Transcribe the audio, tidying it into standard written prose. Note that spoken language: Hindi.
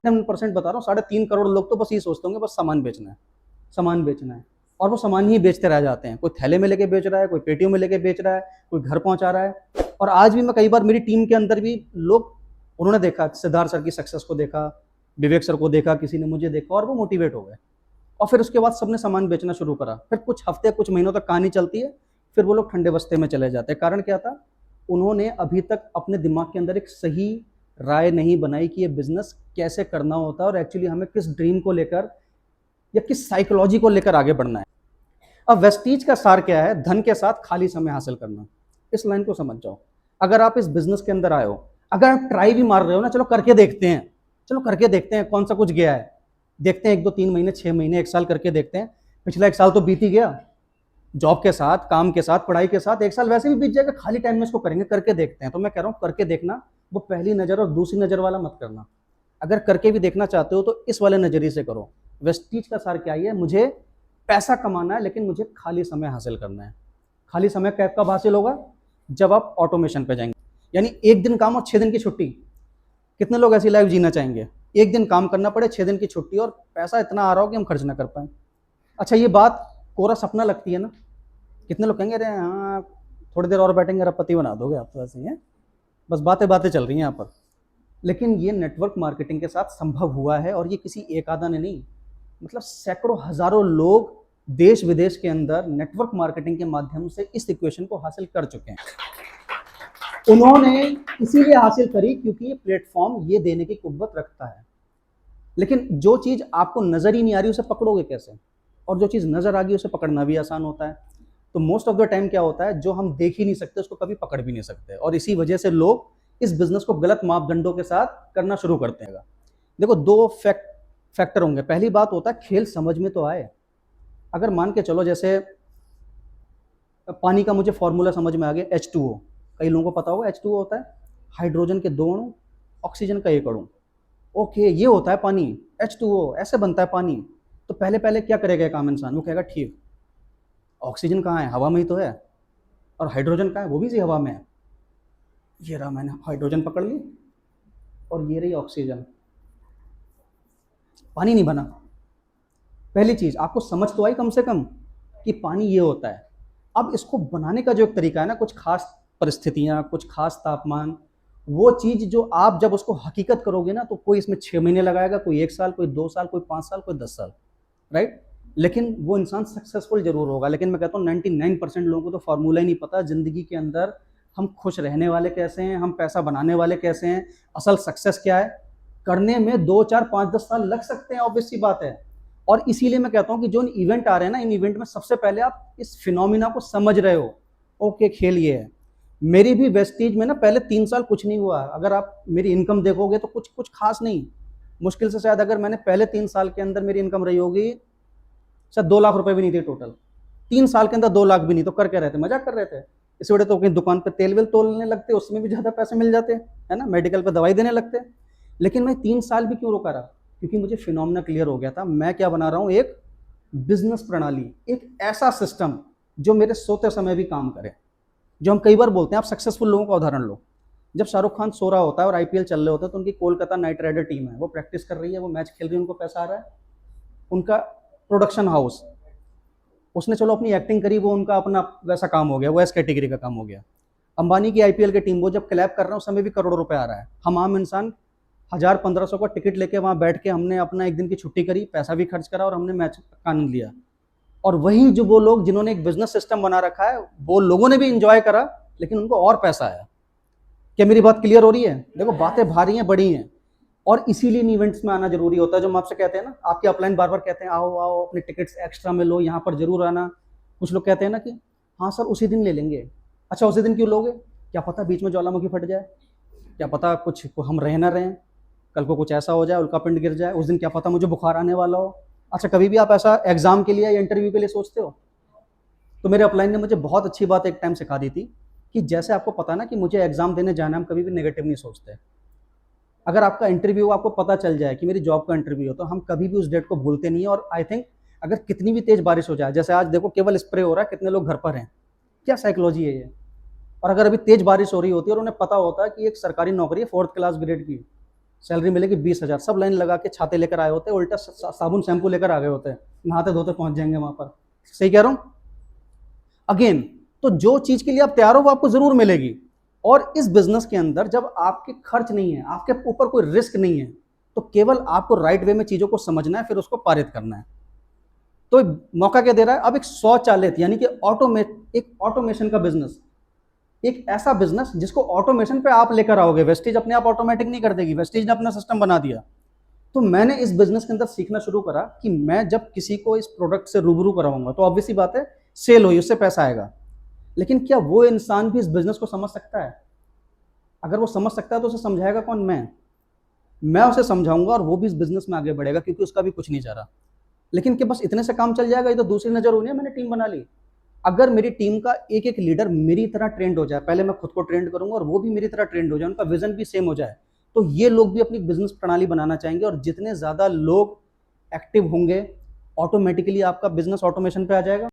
%, बता रहा हूँ, 3.5 करोड़ लोग तो बस ये सोचते होंगे बस सामान बेचना है, सामान बेचना है, और वो सामान ही बेचते रह जाते हैं। कोई थैले में लेके बेच रहा है, कोई पेटियों में लेके बेच रहा है, कोई घर पहुंचा रहा है। और आज भी मैं कई बार मेरी टीम के अंदर भी लोग, उन्होंने देखा सिद्धार्थ सर की सक्सेस को देखा, विवेक सर को देखा, किसी ने मुझे देखा और वो मोटिवेट हो गए, और फिर उसके बाद सबने सामान बेचना शुरू करा। फिर कुछ हफ्ते कुछ महीनों तक कहानी चलती है, फिर वो लोग ठंडे बस्ते में चले जाते हैं। कारण क्या था? उन्होंने अभी तक अपने दिमाग के अंदर एक सही राय नहीं बनाई कि ये बिजनेस कैसे करना होता है और एक्चुअली हमें किस ड्रीम को लेकर या किस साइकोलॉजी को लेकर आगे बढ़ना है। अब वेस्टीज का सार क्या है? धन के साथ खाली समय हासिल करना। इस लाइन को समझ जाओ। अगर आप इस बिजनेस के अंदर आए हो, अगर आप ट्राई भी मार रहे हो ना, चलो करके देखते हैं, चलो करके देखते हैं कौन सा कुछ गया है, देखते हैं 1 2 3 महीने 6 महीने 1 साल करके देखते हैं। पिछला 1 साल तो बीत ही गया, जॉब के साथ, काम के साथ, पढ़ाई के साथ 1 साल वैसे भी बीत जाएगा, खाली टाइम में इसको करेंगे, करके देखते हैं। तो मैं कह रहा हूं करके देखना, वो पहली नजर और दूसरी नजर वाला मत करना। अगर करके भी देखना चाहते हो तो इस वाले नजरिए से करो। वेस्टीज का सार क्या है? मुझे पैसा कमाना है लेकिन मुझे खाली समय हासिल करना है। खाली समय कब हासिल होगा? जब आप ऑटोमेशन पे जाएंगे, यानी 1 दिन काम और 6 दिन की छुट्टी। कितने लोग ऐसी लाइफ जीना चाहेंगे? 1 दिन काम करना पड़े, 6 दिन की छुट्टी, और पैसा इतना आ रहा हो कि हम खर्च ना कर पाए। अच्छा, ये बात कोरा सपना लगती है ना? कितने लोग कहेंगे अरे हाँ, थोड़ी देर और बैठेंगे अरबपति बना दोगे आप, तो ऐसे ही है, बस बातें बातें चल रही हैं यहाँ पर। लेकिन ये नेटवर्क मार्केटिंग के साथ संभव हुआ है, और ये किसी एक आधा ने नहीं, मतलब सैकड़ों हजारों लोग देश विदेश के अंदर नेटवर्क मार्केटिंग के माध्यम से इस इक्वेशन को हासिल कर चुके हैं। उन्होंने इसीलिए हासिल करी क्योंकि ये प्लेटफॉर्म ये देने की कुव्वत रखता है। लेकिन जो चीज आपको नजर ही नहीं आ रही उसे पकड़ोगे कैसे? और जो चीज नजर आ गई उसे पकड़ना भी आसान होता है। तो मोस्ट ऑफ द टाइम क्या होता है, जो हम देख ही नहीं सकते उसको कभी पकड़ भी नहीं सकते, और इसी वजह से लोग इस बिजनेस को गलत मापदंडों के साथ करना शुरू करते हैं। देखो, 2 फैक्टर होंगे। पहली बात होता है खेल समझ में तो आए। अगर मान के चलो जैसे पानी का मुझे फॉर्मूला समझ में आ गया, H2O, कई लोगों को पता होगा H2O होता है हाइड्रोजन के 2 अणु, ऑक्सीजन का 1 अणु। ओके, ये होता है पानी, H2O, ऐसे बनता है पानी। तो पहले पहले क्या करेगा एक आम इंसान? वो कहेगा ठीक, ऑक्सीजन कहाँ है? हवा में ही तो है। और हाइड्रोजन कहाँ है? वो भी इसी हवा में है। ये रहा, मैंने हाइड्रोजन पकड़ ली और ये रही ऑक्सीजन, पानी नहीं बना। पहली चीज आपको समझ तो आई कम से कम कि पानी ये होता है। अब इसको बनाने का जो एक तरीका है ना, कुछ खास परिस्थितियां, कुछ खास तापमान, वो चीज जो आप जब उसको हकीकत करोगे ना, तो कोई इसमें 6 महीने लगाएगा, कोई 1 साल, कोई 2 साल, कोई 5 साल, कोई 10 साल, राइट? लेकिन वो इंसान सक्सेसफुल जरूर होगा। लेकिन मैं कहता हूँ 99% लोगों को तो फॉर्मूला ही नहीं पता जिंदगी के अंदर हम खुश रहने वाले कैसे हैं, हम पैसा बनाने वाले कैसे हैं, असल सक्सेस क्या है। करने में 2 4 5 10 साल लग सकते हैं, ऑब्वियस सी बात है। और इसीलिए मैं कहता हूं कि जो इवेंट आ रहे हैं ना, इन इवेंट में सबसे पहले आप इस फिनोमिना को समझ रहे हो। ओके, खेल ये है। मेरी भी वेस्टीज में ना पहले 3 साल कुछ नहीं हुआ। अगर आप मेरी इनकम देखोगे तो कुछ कुछ खास नहीं, मुश्किल से शायद अगर मैंने पहले 3 साल के अंदर मेरी इनकम रही होगी शायद 2 लाख रुपए भी नहीं थे टोटल। 3 साल के अंदर 2 लाख भी नहीं, तो कर क्या रहे थे? मजाक कर रहे थे। इस वजह तो कहीं दुकान पर तेल वेल तोलने लगते, उसमें भी ज्यादा पैसे मिल जाते है ना, मेडिकल पर दवाई देने लगते। लेकिन मैं 3 साल भी क्यों रोका रहा? क्योंकि मुझे फिनोमिना क्लियर हो गया था। मैं क्या बना रहा हूं? एक बिजनेस प्रणाली, एक ऐसा सिस्टम जो मेरे सोते समय भी काम करे। जो हम कई बार बोलते हैं, आप सक्सेसफुल लोगों का उदाहरण लो। जब शाहरुख खान सो रहा होता है और आईपीएल चल रहे होते हैं, तो उनकी कोलकाता नाइट राइडर टीम है, वो प्रैक्टिस कर रही है, वो मैच खेल रही है, उनको पैसा आ रहा है। उनका प्रोडक्शन हाउस, उसने चलो अपनी एक्टिंग करी, वो उनका अपना वैसा काम हो गया, वो एस कैटेगरी का काम हो गया। अंबानी की आईपीएल की टीम, वो जब क्लैप कर रहे हैं उस समय भी करोड़ों रुपए आ रहा है। हम आम इंसान 1000 1500 का टिकट लेके वहां बैठ के हमने अपना 1 दिन की छुट्टी करी, पैसा भी खर्च करा और हमने मैच का आनंद लिया। और वही जो वो लोग जिन्होंने एक बिजनेस सिस्टम बना रखा है, वो लोगों ने भी इंजॉय करा, लेकिन उनको और पैसा आया। क्या मेरी बात क्लियर हो रही है? देखो, बातें भारी हैं, बड़ी हैं, और इसीलिए इवेंट्स में आना जरूरी होता है। जो हम आपसे कहते हैं ना, आपके अपलाइन बार बार कहते हैं आओ आओ अपने टिकट्स एक्स्ट्रा में लो, यहाँ पर जरूर आना। कुछ लोग कहते हैं ना कि हाँ सर उसी दिन ले लेंगे। अच्छा, उसी दिन क्यों लोगे? क्या पता बीच में ज्वालामुखी फट जाए, क्या पता कुछ हम रह ना रहें, कल को कुछ ऐसा हो जाए, उल्का पिंड गिर जाए, उस दिन क्या पता मुझे बुखार आने वाला हो। अच्छा, कभी भी आप ऐसा एग्जाम के लिए या इंटरव्यू के लिए सोचते हो? तो मेरे अपलाइन ने मुझे बहुत अच्छी बात एक टाइम सिखा दी थी कि जैसे आपको पता ना कि मुझे एग्जाम देने जाना, हम कभी भी नेगेटिव नहीं सोचते। अगर आपका इंटरव्यू, आपको पता चल जाए कि मेरी जॉब का इंटरव्यू हो, तो हम कभी भी उस डेट को भूलते नहीं है। और आई थिंक अगर कितनी भी तेज बारिश हो जाए, जैसे आज देखो केवल स्प्रे हो रहा है, कितने लोग घर पर हैं, क्या साइकोलॉजी है ये। और अगर अभी तेज बारिश हो रही होती है और उन्हें पता होता है कि एक सरकारी नौकरी है 4th क्लास ग्रेड की, सैलरी मिलेगी 20,000, सब लाइन लगा के छाते लेकर आए होते हैं, उल्टा साबुन शैम्पू लेकर आ गए होते हैं, नहाते धोते पहुंच जाएंगे वहां पर। सही कह रहा हूं? अगेन, तो जो चीज के लिए आप तैयार हो वो आपको जरूर मिलेगी। और इस बिजनेस के अंदर जब आपके खर्च नहीं है, आपके ऊपर कोई रिस्क नहीं है, तो केवल आपको राइट वे में चीजों को समझना है, फिर उसको पारित करना है। तो मौका क्या दे रहा है? अब एक स्वचालित यानी कि एक ऑटोमेशन का बिजनेस, एक ऐसा बिजनेस जिसको ऑटोमेशन पे आप लेकर आओगे। वेस्टेज अपने आप ऑटोमेटिक नहीं कर देगी, वेस्टेज ने अपना सिस्टम बना दिया। तो मैंने इस बिजनेस के अंदर सीखना शुरू करा कि मैं जब किसी को इस प्रोडक्ट से रूबरू कराऊंगा तो ऑब्वियसली बात है सेल हुई, उससे पैसा आएगा। लेकिन क्या वो इंसान भी इस बिजनेस को समझ सकता है? अगर वो समझ सकता है तो उसे समझाएगा कौन? मैं उसे समझाऊंगा और वो भी इस बिजनेस में आगे बढ़ेगा, क्योंकि उसका भी कुछ नहीं जा रहा। लेकिन कि बस इतने से काम चल जाएगा, ये तो दूसरी नजर होनी है, मैंने टीम बना ली। अगर मेरी टीम का एक एक लीडर मेरी तरह ट्रेंड हो जाए, पहले मैं खुद को ट्रेंड करूंगा और वो भी मेरी तरह ट्रेंड हो जाए, उनका विजन भी सेम हो जाए, तो ये लोग भी अपनी बिजनेस प्रणाली बनाना चाहेंगे। और जितने ज्यादा लोग एक्टिव होंगे, ऑटोमेटिकली आपका बिजनेस ऑटोमेशन पे आ जाएगा।